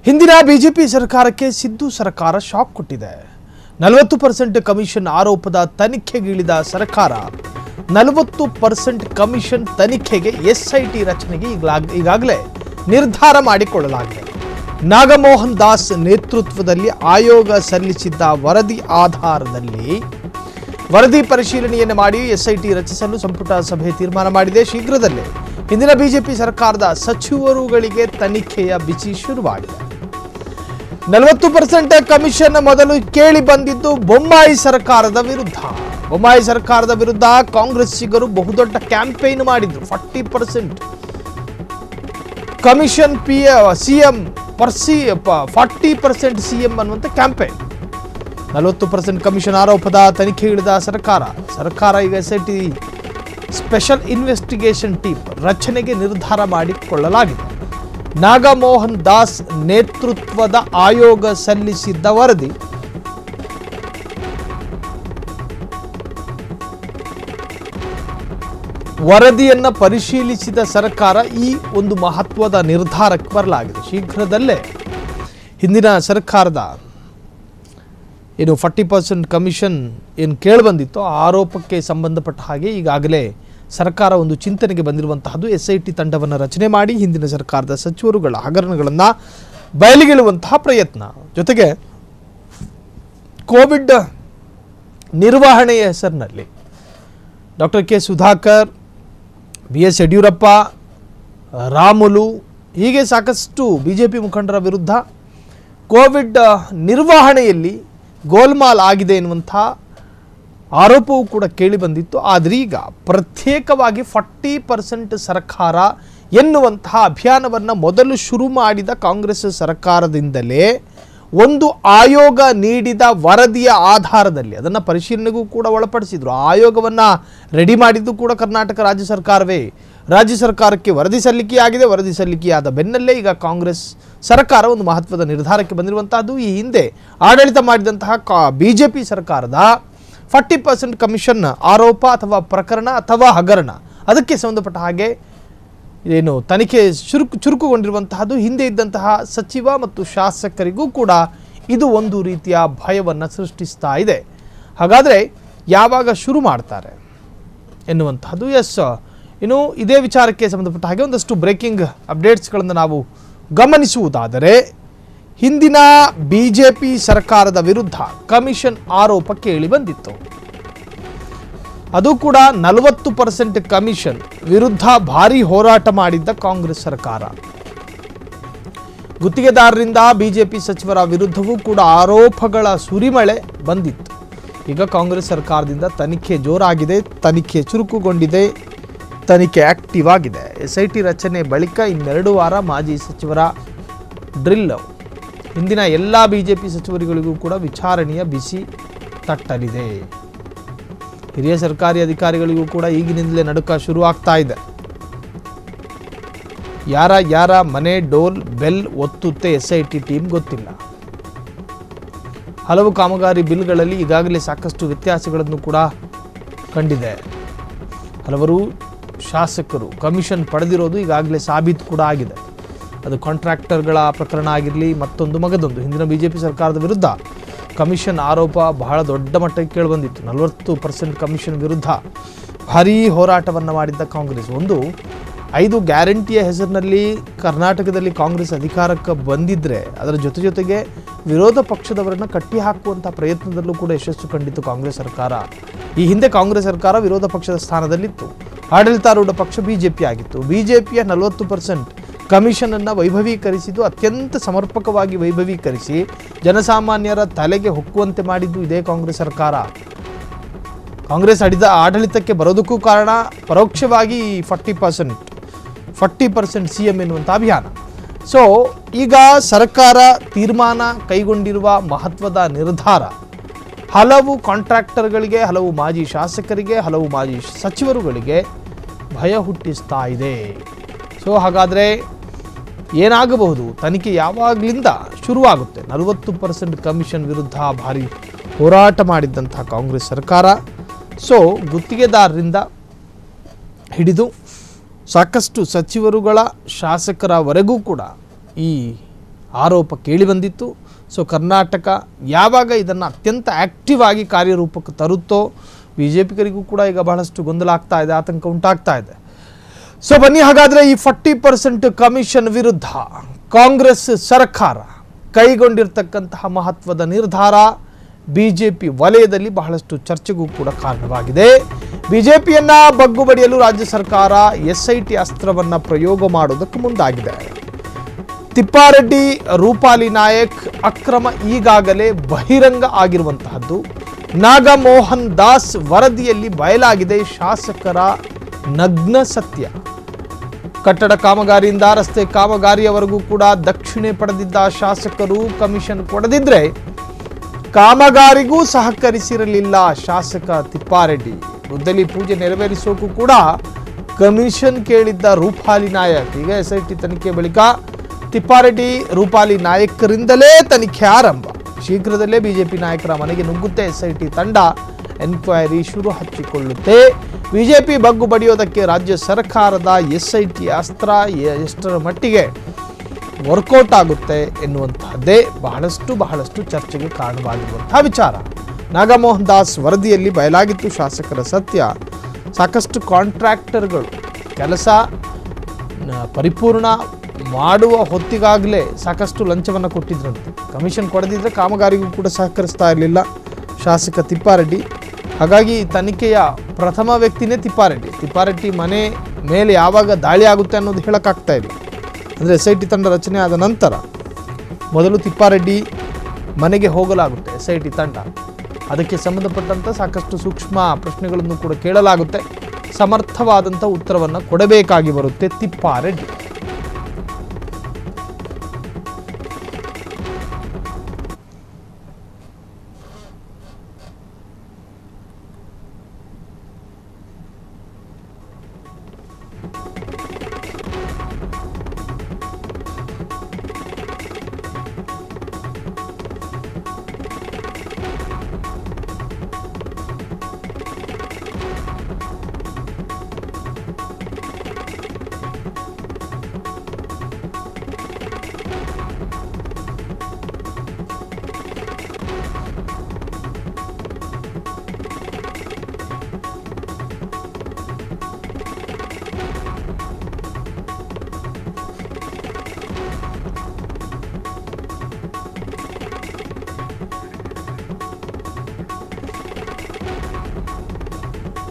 ಹಿಂದಿನ ಬಿಜೆಪಿ ಸರ್ಕಾರಕ್ಕೆ ಸಿದ್ದು ಸರ್ಕಾರ ಶಾಕ್ ಕೊಟ್ಟಿದೆ. 40% ಕಮಿಷನ್ ಆರೋಪದ ತನಿಖೆಗಿಳಿದ ಸರ್ಕಾರ 40% ಕಮಿಷನ್ ತನಿಖೆಗೆ ಎಸ್ಐಟಿ ರಚನೆಗೆ ಈಗಾಗಲೇ ನಿರ್ಧಾರ ಮಾಡಿಕೊಳ್ಳಲಾಗಿದೆ. ನಾಗಮೋಹನ್ ದಾಸ್ ನೇತೃತ್ವದಲ್ಲಿ ಆಯೋಗ ಸಲ್ಲಿಸಿದ್ದ ವರದಿ ಆಧಾರದಲ್ಲಿ ವರದಿ ಪರಿಶೀಲನೆಯನ್ನು ಮಾಡಿ ಎಸ್ಐಟಿ ರಚಿಸಲು ಸಂಪುಟ ಸಭೆ ತೀರ್ಮಾನ ಮಾಡಿದೆ. ಶೀಘ್ರದಲ್ಲೇ ಹಿಂದಿನ ಬಿಜೆಪಿ ಸರ್ಕಾರದ ಸಚಿವರುಗಳಿಗೆ ತನಿಖೆಯ ಬಿಸಿ ಶುರುವಾಗಿದೆ. 40% ಕಮಿಷನ್ ಮೊದಲು ಕೇಳಿ ಬಂದಿದ್ದು ಬೊಮ್ಮಾಯಿ ಸರ್ಕಾರದ ವಿರುದ್ಧ. ಬೊಮ್ಮಾಯಿ ಸರ್ಕಾರದ ವಿರುದ್ಧ ಕಾಂಗ್ರೆಸ್ಸಿಗರು ಬಹುದೊಡ್ಡ ಕ್ಯಾಂಪೇನ್ ಮಾಡಿದ್ರು. 40% ಕಮಿಷನ್ ಸಿಎಂ 40% ಸಿಎಂ ಅನ್ನುವಂಥ ಕ್ಯಾಂಪೇನ್. 40% ಕಮಿಷನ್ ಆರೋಪದ ತನಿಖೆ ಇಳಿದ ಸರ್ಕಾರ ಈಗ ಎಸ್ಐಟಿ ಸ್ಪೆಷಲ್ ಇನ್ವೆಸ್ಟಿಗೇಷನ್ ಟೀಮ್ ರಚನೆಗೆ ನಿರ್ಧಾರ ಮಾಡಿಕೊಳ್ಳಲಾಗಿದೆ. ನಾಗಮೋಹನ್ ದಾಸ್ ನೇತೃತ್ವದ ಆಯೋಗ ಸಲ್ಲಿಸಿದ್ದ ವರದಿಯನ್ನು ಪರಿಶೀಲಿಸಿದ ಸರ್ಕಾರ ಈ ಒಂದು ಮಹತ್ವದ ನಿರ್ಧಾರಕ್ಕೆ ಬರಲಾಗಿದೆ. ಶೀಘ್ರದಲ್ಲೇ ಹಿಂದಿನ ಸರ್ಕಾರದ 40% ಕಮಿಷನ್ ಕೇಳಿಬಂದಿತ್ತು ಆರೋಪಕ್ಕೆ ಸಂಬಂಧಪಟ್ಟ ಹಾಗೆ ಈಗಾಗಲೇ ಸರ್ಕಾರ ಒಂದು ಚಿಂತನೆಗೆ ಬಂದಿರುವಂತಹದ್ದು. ಎಸ್ಐಟಿ ತಂಡವನ್ನು ರಚನೆ ಮಾಡಿ ಹಿಂದಿನ ಸರ್ಕಾರದ ಸಚಿವರುಗಳ ಹಗರಣಗಳನ್ನು ಬಯಲಿಗೆಳುವಂತಹ ಪ್ರಯತ್ನ. ಜೊತೆಗೆ ಕೋವಿಡ್ ನಿರ್ವಹಣೆಯ ಹೆಸರಿನಲ್ಲಿ doctor K Sudhakar, BS Yediyurappa, Ramulu ಹೀಗೆ ಸಾಕಷ್ಟು ಬಿಜೆಪಿ ಮುಖಂಡರ ವಿರುದ್ಧ ಕೋವಿಡ್ ನಿರ್ವಹಣೆಯಲ್ಲಿ ಗೋಲ್ಮಾಲ್ ಆಗಿದೆ ಎನ್ನುವಂಥ ಆರೋಪವೂ ಕೂಡ ಕೇಳಿ ಬಂದಿತ್ತು. ಆದರೆ ಈಗ ಪ್ರತ್ಯೇಕವಾಗಿ 40% ಸರ್ಕಾರ ಎನ್ನುವಂತಹ ಅಭಿಯಾನವನ್ನು ಮೊದಲು ಶುರು ಮಾಡಿದ ಕಾಂಗ್ರೆಸ್ ಸರ್ಕಾರದಿಂದಲೇ ಒಂದು ಆಯೋಗ ನೀಡಿದ ವರದಿಯ ಆಧಾರದಲ್ಲಿ ಅದನ್ನು ಪರಿಶೀಲನೆಗೂ ಕೂಡ ಒಳಪಡಿಸಿದ್ರು. ಆಯೋಗವನ್ನು ರೆಡಿ ಮಾಡಿದ್ದು ಕೂಡ ಕರ್ನಾಟಕ ರಾಜ್ಯ ಸರ್ಕಾರವೇ. ರಾಜ್ಯ ಸರ್ಕಾರಕ್ಕೆ ವರದಿ ಸಲ್ಲಿಕೆಯಾಗಿದೆ. ವರದಿ ಸಲ್ಲಿಕೆಯಾದ ಬೆನ್ನಲ್ಲೇ ಈಗ ಕಾಂಗ್ರೆಸ್ ಸರ್ಕಾರ ಒಂದು ಮಹತ್ವದ ನಿರ್ಧಾರಕ್ಕೆ ಬಂದಿರುವಂತಹದ್ದು. ಈ ಹಿಂದೆ ಆಡಳಿತ ಮಾಡಿದಂತಹ ಬಿಜೆಪಿ ಸರ್ಕಾರದ 40% ಕಮಿಷನ್ ಆರೋಪ ಅಥವಾ ಪ್ರಕರಣ ಅಥವಾ ಹಗರಣ ಅದಕ್ಕೆ ಸಂಬಂಧಪಟ್ಟ ಹಾಗೆ ತನಿಖೆ ಚುರುಕುಗೊಂಡಿರುವಂತಹದ್ದು. ಹಿಂದೆ ಇದ್ದಂತಹ ಸಚಿವ ಮತ್ತು ಶಾಸಕರಿಗೂ ಕೂಡ ಇದು ಒಂದು ರೀತಿಯ ಭಯವನ್ನು ಸೃಷ್ಟಿಸ್ತಾ ಇದೆ. ಹಾಗಾದರೆ ಯಾವಾಗ ಶುರು ಮಾಡ್ತಾರೆ ಎನ್ನುವಂತಹದ್ದು. ಇನ್ನು ಇದೇ ವಿಚಾರಕ್ಕೆ ಸಂಬಂಧಪಟ್ಟ ಹಾಗೆ ಒಂದಷ್ಟು ಬ್ರೇಕಿಂಗ್ ಅಪ್ಡೇಟ್ಸ್ಗಳನ್ನು ನಾವು ಗಮನಿಸುವುದಾದರೆ, ಹಿಂದಿನ ಬಿಜೆಪಿ ಸರ್ಕಾರದ ವಿರುದ್ಧ ಕಮಿಷನ್ ಆರೋಪ ಕೇಳಿ ಬಂದಿತ್ತು. ಅದು ಕೂಡ 40% ಕಮಿಷನ್ ವಿರುದ್ಧ ಭಾರಿ ಹೋರಾಟ ಮಾಡಿದ್ದ ಕಾಂಗ್ರೆಸ್ ಸರ್ಕಾರ. ಗುತ್ತಿಗೆದಾರರಿಂದ ಬಿಜೆಪಿ ಸಚಿವರ ವಿರುದ್ಧವೂ ಕೂಡ ಆರೋಪಗಳ ಸುರಿಮಳೆ ಬಂದಿತ್ತು. ಈಗ ಕಾಂಗ್ರೆಸ್ ಸರ್ಕಾರದಿಂದ ತನಿಖೆ ಜೋರಾಗಿದೆ, ತನಿಖೆ ಚುರುಕುಗೊಂಡಿದೆ, ತನಿಖೆ ಆಕ್ಟಿವ್ ಆಗಿದೆ. ಎಸ್ಐಟಿ ರಚನೆ ಬಳಿಕ ಇನ್ನೆರಡು ವಾರ ಮಾಜಿ ಸಚಿವರ ಡ್ರಿಲ್ ಹಿಂದಿನ ಎಲ್ಲ ಬಿಜೆಪಿ ಸಚಿವರುಗಳಿಗೂ ಕೂಡ ವಿಚಾರಣೆಯ ಬಿಸಿ ತಟ್ಟಲಿದೆ. ಹಿರಿಯ ಸರ್ಕಾರಿ ಅಧಿಕಾರಿಗಳಿಗೂ ಕೂಡ ಈಗಿನಿಂದಲೇ ನಡುಕ ಶುರು ಆಗ್ತಾ ಇದೆ. ಯಾರ ಮನೆ ಡೋಲ್ ಬೆಲ್ ಒತ್ತುತ್ತೆ ಎಸ್ಐಟಿ ಟೀಮ್ ಗೊತ್ತಿಲ್ಲ. ಹಲವು ಕಾಮಗಾರಿ ಬಿಲ್ಗಳಲ್ಲಿ ಈಗಾಗಲೇ ಸಾಕಷ್ಟು ವ್ಯತ್ಯಾಸಗಳನ್ನು ಕೂಡ ಕಂಡಿದೆ. ಹಲವರು ಶಾಸಕರು ಕಮಿಷನ್ ಪಡೆದಿರೋದು ಈಗಾಗಲೇ ಸಾಬೀತು ಕೂಡ ಆಗಿದೆ. ಅದು ಕಾಂಟ್ರಾಕ್ಟರ್ಗಳ ಪ್ರಕರಣ ಆಗಿರಲಿ, ಮತ್ತೊಂದು ಮಗದೊಂದು. ಹಿಂದಿನ ಬಿಜೆಪಿ ಸರ್ಕಾರದ ವಿರುದ್ಧ ಕಮಿಷನ್ ಆರೋಪ ಬಹಳ ದೊಡ್ಡ ಮಟ್ಟಕ್ಕೆ ಕೇಳಿಬಂದಿತ್ತು. 40% ಕಮಿಷನ್ ವಿರುದ್ಧ ಭಾರೀ ಹೋರಾಟವನ್ನು ಮಾಡಿದ್ದ ಕಾಂಗ್ರೆಸ್. 5 ಗ್ಯಾರಂಟಿಯ ಹೆಸರಿನಲ್ಲಿ ಕರ್ನಾಟಕದಲ್ಲಿ ಕಾಂಗ್ರೆಸ್ ಅಧಿಕಾರಕ್ಕೆ ಬಂದಿದ್ದರೆ ಅದರ ಜೊತೆಗೆ ವಿರೋಧ ಪಕ್ಷದವರನ್ನು ಕಟ್ಟಿ ಹಾಕುವಂಥ ಪ್ರಯತ್ನದಲ್ಲೂ ಕೂಡ ಯಶಸ್ಸು ಕಂಡಿತ್ತು ಕಾಂಗ್ರೆಸ್ ಸರ್ಕಾರ. ಈ ಹಿಂದೆ ಕಾಂಗ್ರೆಸ್ ಸರ್ಕಾರ ವಿರೋಧ ಪಕ್ಷದ ಸ್ಥಾನದಲ್ಲಿತ್ತು. ಆಡಳಿತಾರೂಢ ಪಕ್ಷ ಬಿಜೆಪಿ ಆಗಿತ್ತು. ಬಿಜೆಪಿಯ 40% ಕಮಿಷನನ್ನು ವೈಭವೀಕರಿಸಿದ್ದು, ಅತ್ಯಂತ ಸಮರ್ಪಕವಾಗಿ ವೈಭವೀಕರಿಸಿ ಜನಸಾಮಾನ್ಯರ ತಲೆಗೆ ಹೊಕ್ಕುವಂತೆ ಮಾಡಿದ್ದು ಇದೇ ಕಾಂಗ್ರೆಸ್ ಸರ್ಕಾರ. ಕಾಂಗ್ರೆಸ್ ಆಡಳಿತಕ್ಕೆ ಬರೋದಕ್ಕೂ ಕಾರಣ ಪರೋಕ್ಷವಾಗಿ 40% ಸಿಎಂ ಎನ್ನುವಂಥ ಅಭಿಯಾನ. ಸೊ ಈಗ ಸರ್ಕಾರ ತೀರ್ಮಾನ ಕೈಗೊಂಡಿರುವ ಮಹತ್ವದ ನಿರ್ಧಾರ ಹಲವು ಕಾಂಟ್ರಾಕ್ಟರ್ಗಳಿಗೆ, ಹಲವು ಮಾಜಿ ಶಾಸಕರಿಗೆ, ಹಲವು ಮಾಜಿ ಸಚಿವರುಗಳಿಗೆ ಭಯ ಹುಟ್ಟಿಸ್ತಾ ಇದೆ. ಸೊ ಹಾಗಾದರೆ ಏನಾಗಬಹುದು? ತನಿಖೆ ಯಾವಾಗಲಿಂದ ಶುರುವಾಗುತ್ತೆ? 40% ಕಮಿಷನ್ ವಿರುದ್ಧ ಭಾರಿ ಹೋರಾಟ ಮಾಡಿದ್ದಂತಹ ಕಾಂಗ್ರೆಸ್ ಸರ್ಕಾರ ಸೊ ಗುತ್ತಿಗೆದಾರರಿಂದ ಹಿಡಿದು ಸಾಕಷ್ಟು ಸಚಿವರುಗಳ ಶಾಸಕರವರೆಗೂ ಕೂಡ ಈ ಆರೋಪ ಕೇಳಿಬಂದಿತ್ತು. ಸೊ ಕರ್ನಾಟಕ ಯಾವಾಗ ಇದನ್ನು ಅತ್ಯಂತ ಆ್ಯಕ್ಟಿವ್ ಆಗಿ ಕಾರ್ಯರೂಪಕ್ಕೆ ತರುತ್ತೋ BJPಗರಿಗೂ ಕೂಡ ಈಗ ಬಹಳಷ್ಟು ಗೊಂದಲ ಆಗ್ತಾ ಇದೆ, ಆತಂಕ ಉಂಟಾಗ್ತಾ ಇದೆ. ಸೊ ಬನ್ನಿ ಹಾಗಾದರೆ ಈ 40% ಕಮಿಷನ್ ವಿರುದ್ಧ ಕಾಂಗ್ರೆಸ್ ಸರ್ಕಾರ ಕೈಗೊಂಡಿರ್ತಕ್ಕಂತಹ ಮಹತ್ವದ ನಿರ್ಧಾರ BJP ವಲಯದಲ್ಲಿ ಬಹಳಷ್ಟು ಚರ್ಚೆಗೂ ಕೂಡ ಕಾರಣವಾಗಿದೆ. BJPಯನ್ನ ಬಗ್ಗು ಬಡಿಯಲು ರಾಜ್ಯ ಸರ್ಕಾರ SIT ಅಸ್ತ್ರವನ್ನು ಪ್ರಯೋಗ ಮಾಡೋದಕ್ಕೆ ಮುಂದಾಗಿದೆ. ತಿಪ್ಪಾರೆಡ್ಡಿ, ರೂಪಾಲಿ ನಾಯಕ್ ಅಕ್ರಮ ಈಗಾಗಲೇ ಬಹಿರಂಗ ಆಗಿರುವಂತಹದ್ದು. ನಾಗಮೋಹನ್ ದಾಸ್ ವರದಿಯಲ್ಲಿ ಬಯಲಾಗಿದೆ ಶಾಸಕರ ನಗ್ನ ಸತ್ಯ. ಕಟ್ಟಡ ಕಾಮಗಾರಿಯಿಂದ ರಸ್ತೆ ಕಾಮಗಾರಿಯವರೆಗೂ ಕೂಡ ದಕ್ಷಿಣೆ ಪಡೆದಿದ್ದ ಶಾಸಕರು ಕಮಿಷನ್ ಕೊಡದಿದ್ರೆ ಕಾಮಗಾರಿಗೂ ಸಹಕರಿಸಿರಲಿಲ್ಲ ಶಾಸಕ ತಿಪ್ಪಾರೆಡ್ಡಿ. ವೃದ್ಧಲಿ ಪೂಜೆ ನೆರವೇರಿಸೋಕ್ಕೂ ಕೂಡ ಕಮಿಷನ್ ಕೇಳಿದ್ದ ರೂಪಾಲಿ ನಾಯಕ್. ಈಗ SIT ತನಿಖೆ ಬಳಿಕ ತಿಪ್ಪಾರೆಡ್ಡಿ, ರೂಪಾಲಿ ನಾಯಕರಿಂದಲೇ ತನಿಖೆ ಆರಂಭ. ಶೀಘ್ರದಲ್ಲೇ BJP ನಾಯಕರ ಮನೆಗೆ ನುಗ್ಗುತ್ತೆ SIT ತಂಡ. ಎನ್ಕ್ವೈರಿ ಶುರು ಹಚ್ಚಿಕೊಳ್ಳುತ್ತೆ. BJP ಬಗ್ಗು ಬಡಿಯೋದಕ್ಕೆ ರಾಜ್ಯ ಸರ್ಕಾರದ SIT ಅಸ್ತ್ರ ಎಷ್ಟರ ಮಟ್ಟಿಗೆ ವರ್ಕೌಟ್ ಆಗುತ್ತೆ ಎನ್ನುವಂತಹದ್ದೇ ಬಹಳಷ್ಟು ಚರ್ಚೆಗೆ ಕಾರಣವಾಗಿರುವಂತಹ ವಿಚಾರ. ನಾಗಮೋಹನ್ ದಾಸ್ ವರದಿಯಲ್ಲಿ ಬಯಲಾಗಿತ್ತು ಶಾಸಕರ ಸತ್ಯ. ಸಾಕಷ್ಟು ಕಾಂಟ್ರಾಕ್ಟರ್ಗಳು ಕೆಲಸ ಪರಿಪೂರ್ಣ ಮಾಡುವ ಹೊತ್ತಿಗಾಗಲೇ ಸಾಕಷ್ಟು ಲಂಚವನ್ನು ಕೊಟ್ಟಿದ್ರಂತೆ. ಕಮಿಷನ್ ಕೊಡದಿದ್ದರೆ ಕಾಮಗಾರಿಗೂ ಕೂಡ ಸಹಕರಿಸ್ತಾ ಇರಲಿಲ್ಲ ಶಾಸಕ ತಿಪ್ಪಾರೆಡ್ಡಿ. ಹಾಗಾಗಿ ತನಿಖೆಯ ಪ್ರಥಮ ವ್ಯಕ್ತಿನೇ ತಿಪ್ಪಾರೆಡ್ಡಿ ಮನೆ ಮೇಲೆ ಯಾವಾಗ ದಾಳಿ ಆಗುತ್ತೆ ಅನ್ನೋದು ಹೇಳೋಕ್ಕಾಗ್ತಾ ಇಲ್ಲ. ಅಂದರೆ SIT ತಂಡ ರಚನೆ ಆದ ನಂತರ ಮೊದಲು ತಿಪ್ಪಾರೆಡ್ಡಿ ಮನೆಗೆ ಹೋಗಲಾಗುತ್ತೆ SIT ತಂಡ. ಅದಕ್ಕೆ ಸಂಬಂಧಪಟ್ಟಂಥ ಸಾಕಷ್ಟು ಸೂಕ್ಷ್ಮ ಪ್ರಶ್ನೆಗಳನ್ನು ಕೂಡ ಕೇಳಲಾಗುತ್ತೆ. ಸಮರ್ಥವಾದಂಥ ಉತ್ತರವನ್ನು ಕೊಡಬೇಕಾಗಿ ಬರುತ್ತೆ ತಿಪ್ಪಾರೆಡ್ಡಿ.